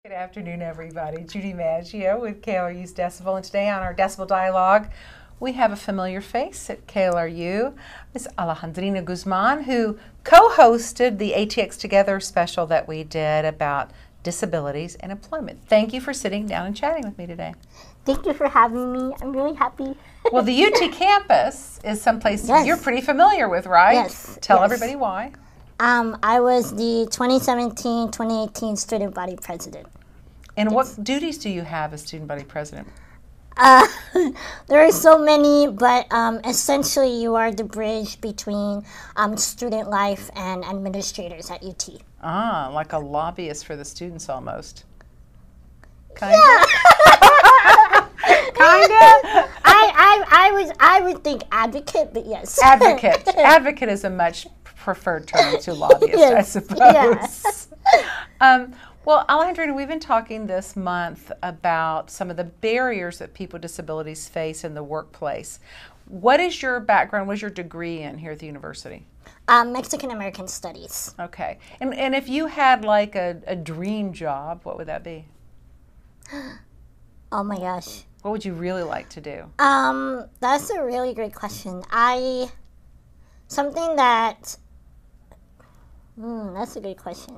Good afternoon, everybody. Judy Maggio with KLRU's Decibel, and today on our Decibel Dialogue, we have a familiar face at KLRU, Miss Alejandrina Guzman, who co-hosted the ATX Together special that we did about disabilities and employment. Thank you for sitting down and chatting with me today. Thank you for having me. I'm really happy. Well, the UT campus is someplace you're pretty familiar with, right? Yes. Tell everybody why. I was the 2017-2018 student body president. And what duties do you have as student body president? There are so many, but essentially you are the bridge between student life and administrators at UT. Ah, like a lobbyist for the students almost. Kind of? Kind of. I would think advocate, but yes. Advocate. Advocate is a much preferred term to lobbyist, yes. I suppose. Yeah. Well, Alejandrina, we've been talking this month about some of the barriers that people with disabilities face in the workplace. What is your background? What is your degree in here at the university? Mexican American Studies. Okay. And if you had like a dream job, what would that be? Oh my gosh. What would you really like to do? That's a really great question. That's a great question.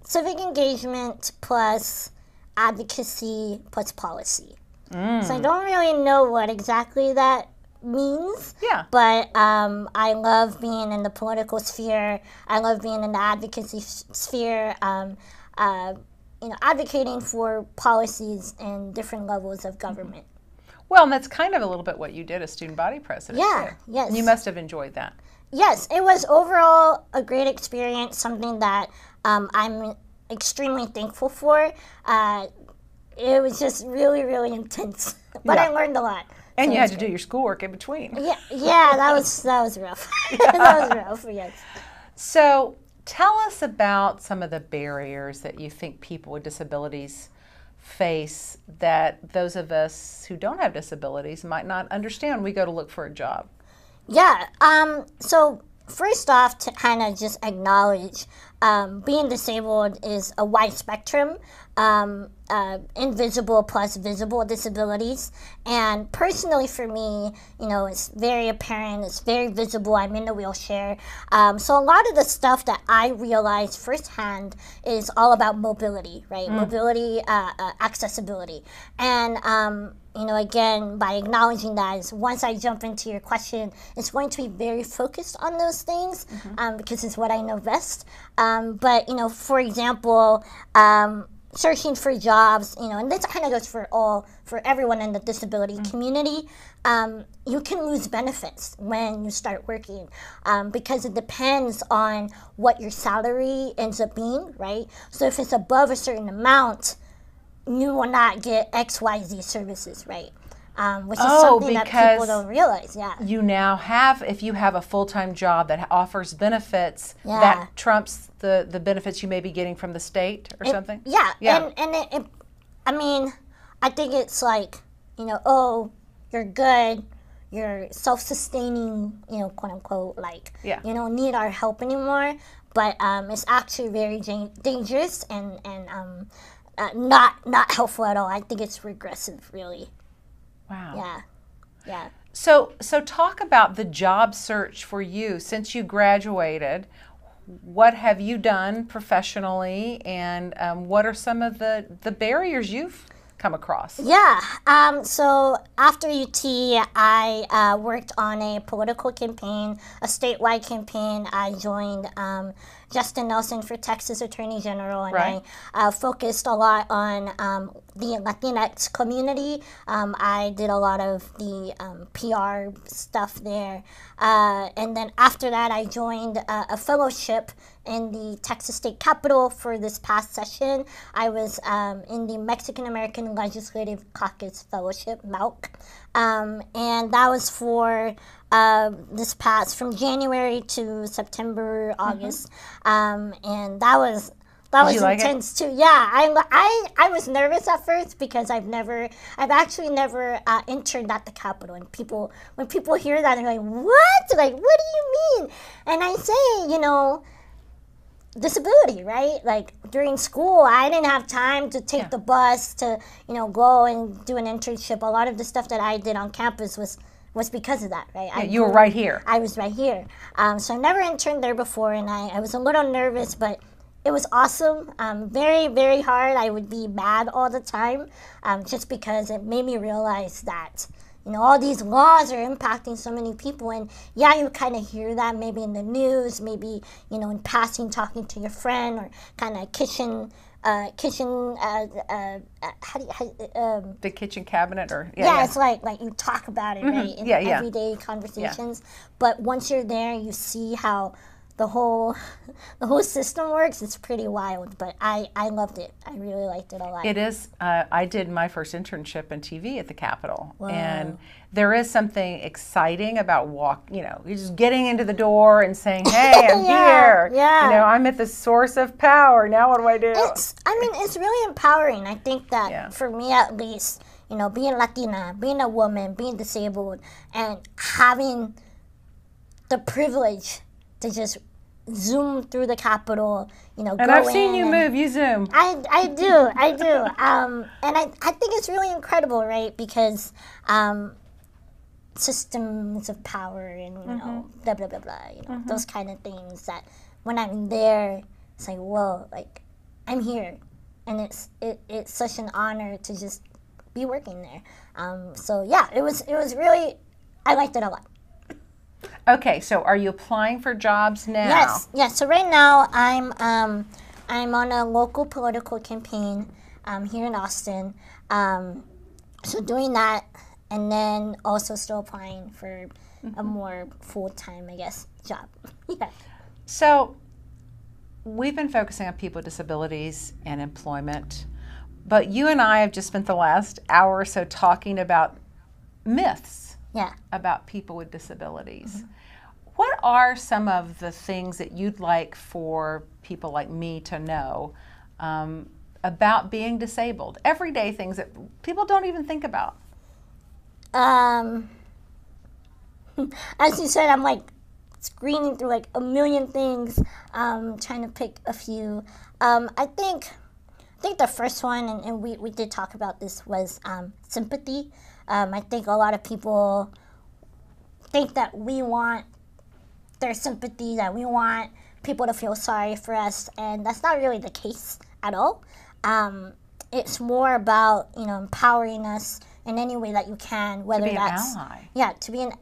Civic engagement plus advocacy plus policy. So I don't really know what exactly that means. Yeah. But I love being in the political sphere. I love being in the advocacy sphere. Advocating for policies in different levels of government. Well, and that's kind of a little bit what you did as student body president. Yeah. Too. Yes. And you must have enjoyed that. Yes, it was overall a great experience, something that I'm extremely thankful for. It was just really, really intense, but I learned a lot. And you had to do your schoolwork in between. Yeah, that was rough. That was rough, yes. So tell us about some of the barriers that you think people with disabilities face that those of us who don't have disabilities might not understand when we go to look for a job. Yeah, so first off, to kind of just acknowledge, being disabled is a wide spectrum, invisible plus visible disabilities. And personally for me, it's very apparent, it's very visible, I'm in a wheelchair. So a lot of the stuff that I realized firsthand is all about mobility, right? Mobility, accessibility. And again, by acknowledging that, is once I jump into your question, it's going to be very focused on those things because it's what I know best. But for example, searching for jobs, and this kind of goes for everyone in the disability community. You can lose benefits when you start working because it depends on what your salary ends up being, right? So if it's above a certain amount, you will not get XYZ services, right? Which is something that people don't realize, You now have, if you have a full-time job that offers benefits, that trumps the benefits you may be getting from the state or something? Yeah. And I think it's like, you're good, you're self-sustaining, quote unquote, you don't need our help anymore, but it's actually very dangerous and not helpful at all. I think it's regressive, really. Wow. Yeah. So talk about the job search for you since you graduated. What have you done professionally, and what are some of the barriers you've come across? Yeah. So after UT, I worked on a political campaign, a statewide campaign. I joined Justin Nelson for Texas Attorney General, and I focused a lot on the Latinx community. I did a lot of the PR stuff there. And then after that, I joined a fellowship in the Texas State Capitol for this past session. I was in the Mexican American Legislative Caucus Fellowship, MALC. And that was for this past, from January to September, August. And that was intense too. Yeah, I was nervous at first because I've actually never interned at the Capitol. And when people hear that, they're like, what? Like, what do you mean? And I say, disability, right? Like during school, I didn't have time to take the bus to, go and do an internship. A lot of the stuff that I did on campus was because of that, right? Yeah, you were right here. I was right here. So I never interned there before, and I was a little nervous, but it was awesome. Very, very hard. I would be mad all the time, just because it made me realize that all these laws are impacting so many people. And yeah, you kind of hear that maybe in the news, maybe, in passing, talking to your friend, or kind of kitchen, the kitchen cabinet, or it's like you talk about it, right, in everyday conversations. But once you're there, you see how the whole system works. It's pretty wild, but I loved it. I really liked it a lot. It is. I did my first internship in TV at the Capitol, and there is something exciting about you're just getting into the door and saying, "Hey, I'm here. Yeah. I'm at the source of power. Now what do I do?" It's really empowering. I think that for me, at least, being Latina, being a woman, being disabled, and having the privilege to just zoom through the Capitol, and I've seen you move. You zoom. I do. And I think it's really incredible, right? Because systems of power and blah blah blah blah, those kind of things. That when I'm there, it's like, whoa, like I'm here, and it's such an honor to just be working there. So yeah, it was really, I liked it a lot. Okay, so are you applying for jobs now? Yes. So right now I'm on a local political campaign here in Austin. So doing that, and then also still applying for a more full-time, I guess, job. Yeah. So we've been focusing on people with disabilities and employment, but you and I have just spent the last hour or so talking about myths. About people with disabilities. What are some of the things that you'd like for people like me to know about being disabled? Everyday things that people don't even think about. As you said, I'm like screening through like a million things, trying to pick a few. I think the first one, and we did talk about this, was sympathy. I think a lot of people think that we want their sympathy, that we want people to feel sorry for us, and that's not really the case at all. It's more about empowering us in any way that you can, whether that's to be an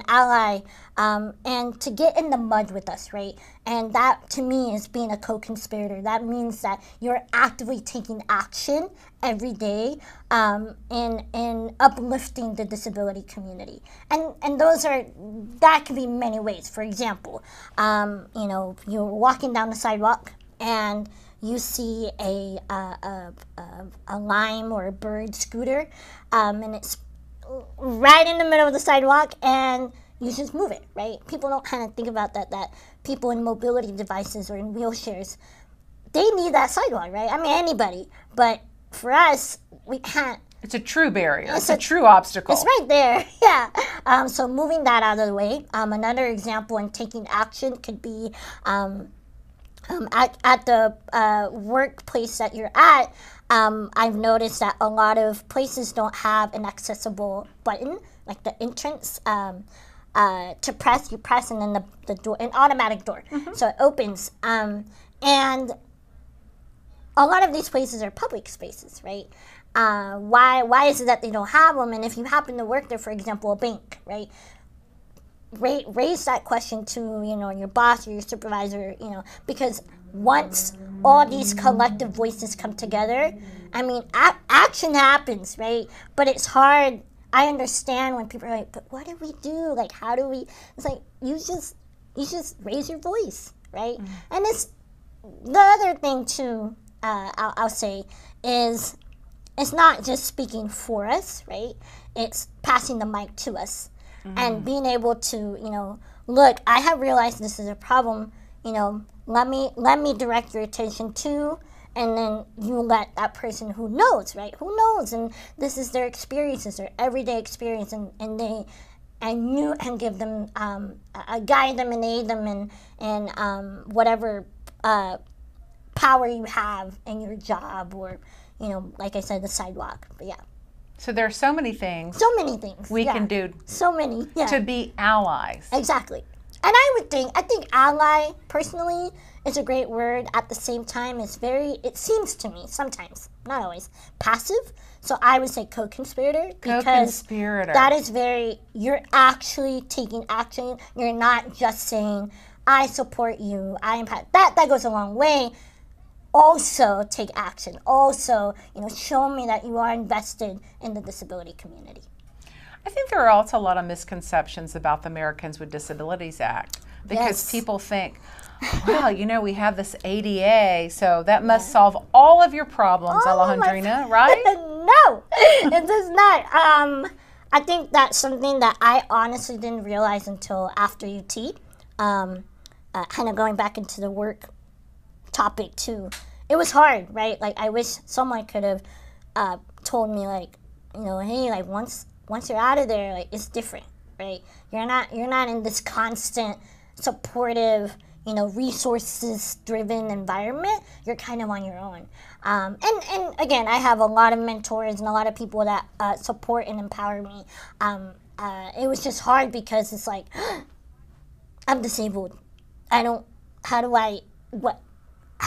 ally, and to get in the mud with us, right? And that to me is being a co-conspirator. That means that you're actively taking action every day in uplifting the disability community, and that can be many ways. For example, you're walking down the sidewalk and you see a lime or a bird scooter, and it's right in the middle of the sidewalk, and you just move it, right? People don't kind of think about that people in mobility devices or in wheelchairs, they need that sidewalk, right? I mean, anybody. But for us, we can't. It's a true barrier. It's a true obstacle. It's right there, yeah. So moving that out of the way. Another example in taking action could be at the workplace that you're at. I've noticed that a lot of places don't have an accessible button, like the entrance to press. You press, and then the door, an automatic door, so it opens. And a lot of these places are public spaces, right? Why is it that they don't have them? And if you happen to work there, for example, a bank, right? Raise that question to your boss or your supervisor, because once all these collective voices come together, I mean, action happens, right? But it's hard. I understand when people are like, but what do we do? Like, how do we? It's like you just raise your voice, right? And it's the other thing too. I'll say is it's not just speaking for us, right? It's passing the mic to us. And being able to, look, I have realized this is a problem, let me direct your attention to, and then you let that person who knows, right? Who knows? And this is their experiences, their everyday experience, and you can give them, guide them and aid them in whatever power you have in your job, or, you know, like I said, the sidewalk. But yeah. So there are so many things. So many things we can do. So many. Yeah. To be allies. Exactly. And I think ally, personally, is a great word. At the same time, it seems to me sometimes, not always, passive. So I would say co-conspirator, because that is you're actually taking action. You're not just saying, I support you, I am, that goes a long way. Also take action. Also, you know, show me that you are invested in the disability community. I think there are also a lot of misconceptions about the Americans with Disabilities Act, because people think, well, you know, we have this ADA, so that must solve all of your problems, Alejandrina, right? No, it does not. I think that's something that I honestly didn't realize until after UT. Kind of going back into the work topic too. It was hard, right? Like, I wish someone could have told me, like, you know, hey, like, once you're out of there, like, it's different, right? You're not in this constant supportive, you know, resources-driven environment. You're kind of on your own. And again, I have a lot of mentors and a lot of people that support and empower me. It was just hard because it's like, I'm disabled. How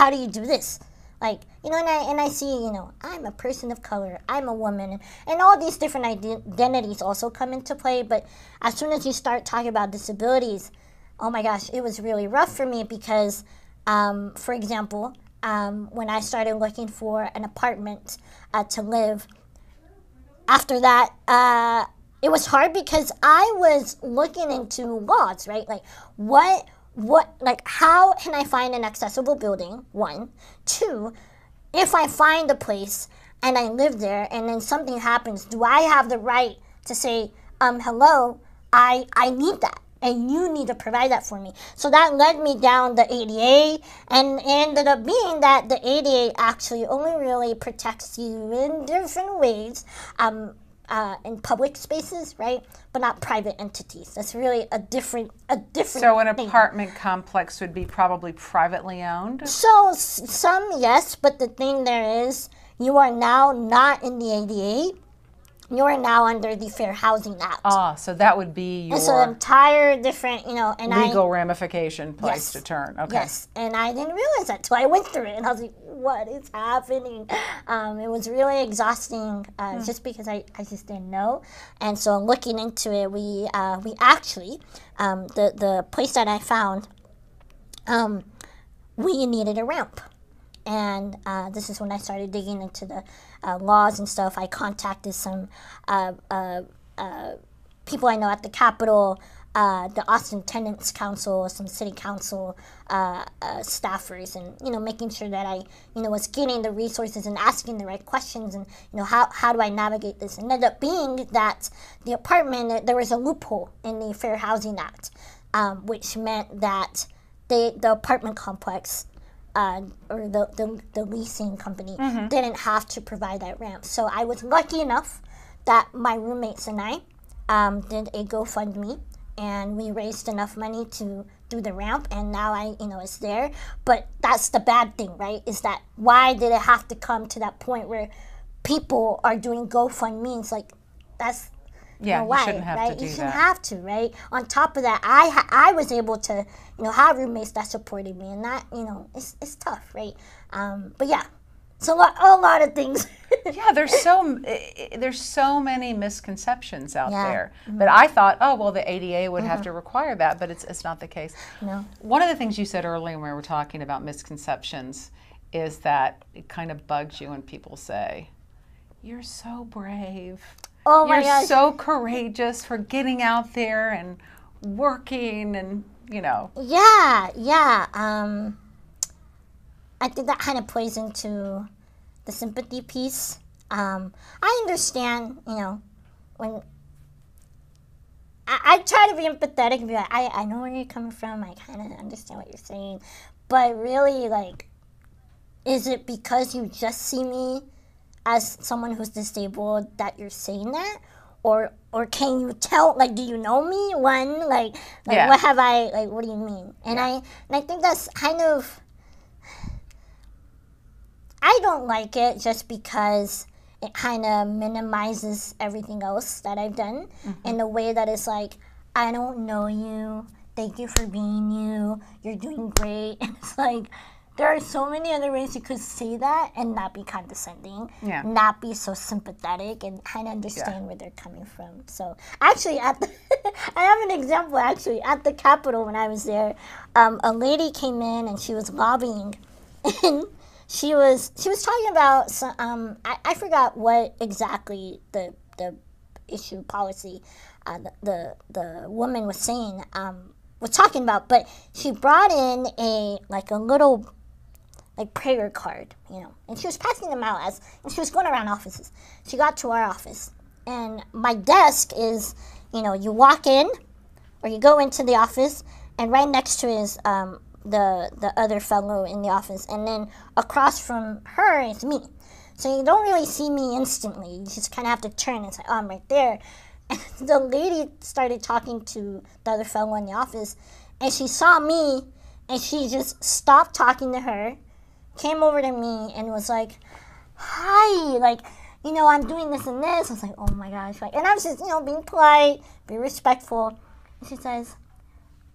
do you do this? Like, you know, and I see, you know, I'm a person of color, I'm a woman, and all these different identities also come into play. But as soon as you start talking about disabilities, oh my gosh, it was really rough for me because, for example, when I started looking for an apartment to live, after that, it was hard because I was looking into laws, right? Like, like, how can I find an accessible building, 1. 2, if I find a place and I live there and then something happens, do I have the right to say, hello, I need that, and you need to provide that for me? So that led me down the ADA, and ended up being that the ADA actually only really protects you in different ways, in public spaces, right? But not private entities. That's really a different So an thing. Apartment complex would be probably privately owned? So some, yes, but the thing there is, you are now not in the ADA. You are now under the Fair Housing Act. Ah, so that would be your it's an entire different, you know, and legal ramification place to turn. Okay. Yes, and I didn't realize that till I went through it, and I was like, what is happening? It was really exhausting, just because I just didn't know. And so looking into it, we actually, the place that I found, we needed a ramp. And this is when I started digging into the laws and stuff. I contacted some people I know at the Capitol, the Austin Tenants Council, some city council staffers, and, you know, making sure that I, you know, was getting the resources and asking the right questions, and, you know, how do I navigate this? And ended up being that the apartment, there was a loophole in the Fair Housing Act, which meant that the apartment complex, or the leasing company, didn't have to provide that ramp. So I was lucky enough that my roommates and I did a GoFundMe, and we raised enough money to do the ramp, and now it's there. But that's the bad thing, right? Is that why did it have to come to that point where people are doing GoFundMes? Like, that's you why, shouldn't have right? to do You shouldn't that. have to, right? On top of that, I was able to, you know, have roommates that supported me, and that, you know, it's tough, right? But yeah, so a lot of things. Yeah, there's so many misconceptions out there. But I thought, oh well, the ADA would have to require that, but it's not the case. No. One of the things you said earlier when we were talking about misconceptions is that it kind of bugs you when people say, "You're so brave. Oh my gosh. You're so courageous for getting out there and working," and, you know. Yeah. I think that kind of plays into the sympathy piece. I understand, you know, when I try to be empathetic and be like, I know where you're coming from. I kind of understand what you're saying. But really, like, is it because you just see me as someone who's disabled that you're saying that? Or can you tell, like, do you know me? One, like Yeah. what have I, like, what do you mean? And I think that's kind of I don't like it just because it kind of minimizes everything else that I've done in a way that is like, I don't know you. Thank you for being you. You're doing great. And it's like, there are so many other ways you could say that and not be condescending, not be so sympathetic, and kind of understand where they're coming from. So actually, I have an example. Actually, at the Capitol when I was there, a lady came in and she was lobbying, and she was talking about some, I forgot what exactly the issue policy the woman was saying was talking about, but she brought in a little prayer card, and she was passing them out and she was going around offices. She got to our office, and my desk is, you walk in or you go into the office, and right next to it is the other fellow in the office, and then across from her is me. So you don't really see me instantly. You just kind of have to turn and say, oh, I'm right there. And the lady started talking to the other fellow in the office, and she saw me, and she just stopped talking to her, came over to me, and was like, hi, I'm doing this and this. I was like, oh my gosh. And I was just, being polite, be respectful. And she says,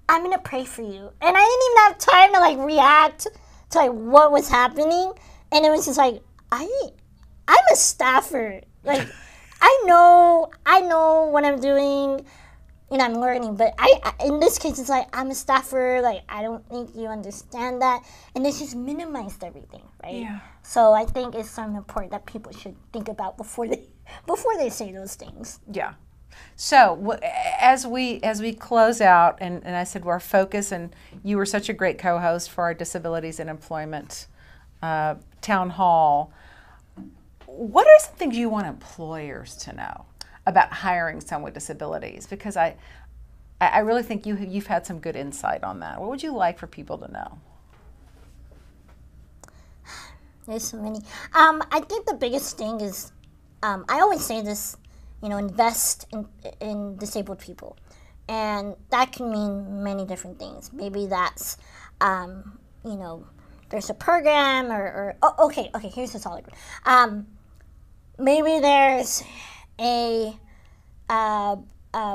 I'm going to pray for you. And I didn't even have time to react to what was happening. And it was just like, I'm a staffer. I know what I'm doing. I'm learning, but in this case, it's like, I'm a staffer, I don't think you understand that, and it's just minimized everything, right? Yeah. So I think it's something important that people should think about before they say those things. Yeah. So as we close out, and I said our focus, and you were such a great co-host for our Disabilities and Employment Town Hall, what are some things you want employers to know about hiring someone with disabilities? Because I really think you've had some good insight on that. What would you like for people to know? There's so many. I think the biggest thing is, I always say this, invest in disabled people. And that can mean many different things. Maybe that's, there's a program okay, here's a solid one. Maybe there's a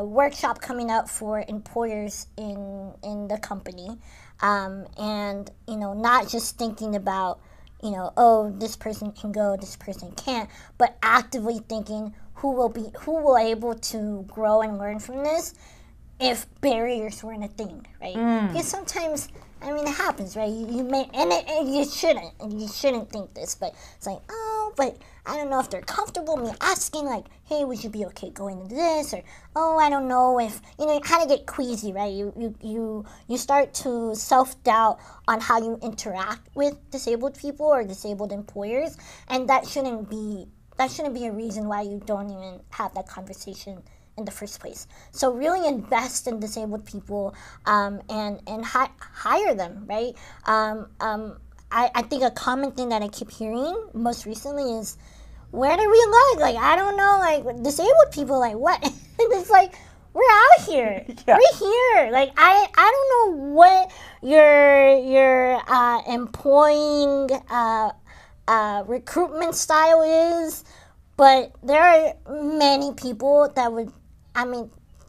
workshop coming up for employers in the company, and not just thinking about oh, this person can go, this person can't, but actively thinking who will be able to grow and learn from this if barriers weren't a thing, right? Because sometimes, it happens, right? You may, and you shouldn't think this, but it's like, oh, but I don't know if they're comfortable me asking, hey, would you be okay going into this? Or, oh, I don't know if, you kind of get queasy, right? You start to self-doubt on how you interact with disabled people or disabled employers, and that shouldn't be a reason why you don't even have that conversation in the first place. So really invest in disabled people, and hire them, right? I think a common thing that I keep hearing most recently is, where do we look? I don't know, disabled people, what? And it's like, we're out here. Yeah. We're here. I don't know what your employing recruitment style is, but there are many people that would,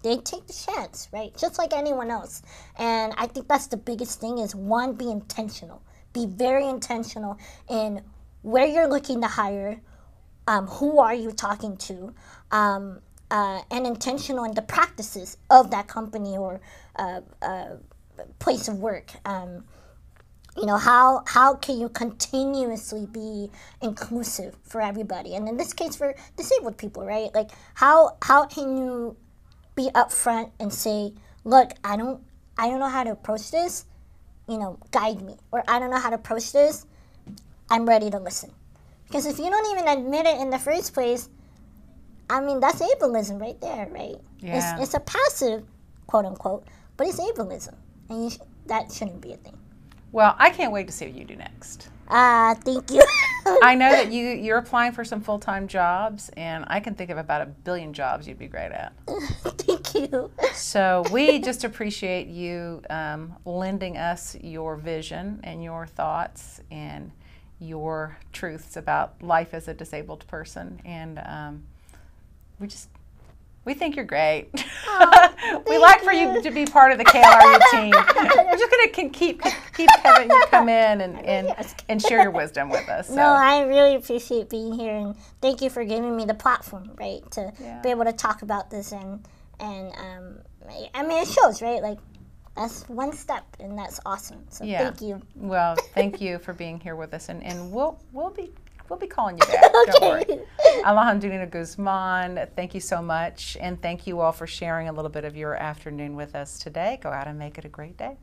they take the chance, right? Just like anyone else. And I think that's the biggest thing is, one, be intentional. Be very intentional in where you're looking to hire, who are you talking to, and intentional in the practices of that company or place of work. How can you continuously be inclusive for everybody? And in this case, for disabled people, right? How can you be upfront and say, look, I don't know how to approach this, guide me. Or I don't know how to approach this, I'm ready to listen. Because if you don't even admit it in the first place, that's ableism right there, right? Yeah. It's a passive, quote unquote, but it's ableism. And that shouldn't be a thing. Well, I can't wait to see what you do next. Thank you. I know that you're applying for some full-time jobs, and I can think of about 1 billion jobs you'd be great at. Thank you. So we just appreciate you lending us your vision and your thoughts and your truths about life as a disabled person. And we think you're great. We like for you to be part of the KLRU team. We're just going to keep having you come in and share your wisdom with us. So. No, I really appreciate being here, and thank you for giving me the platform, right, to be able to talk about this. And I mean, it shows, right? Like, that's one step, and that's awesome. So thank you. Well, thank you for being here with us, and we'll be calling you back. Okay. Don't worry. Alejandrina Guzman, thank you so much, and thank you all for sharing a little bit of your afternoon with us today. Go out and make it a great day.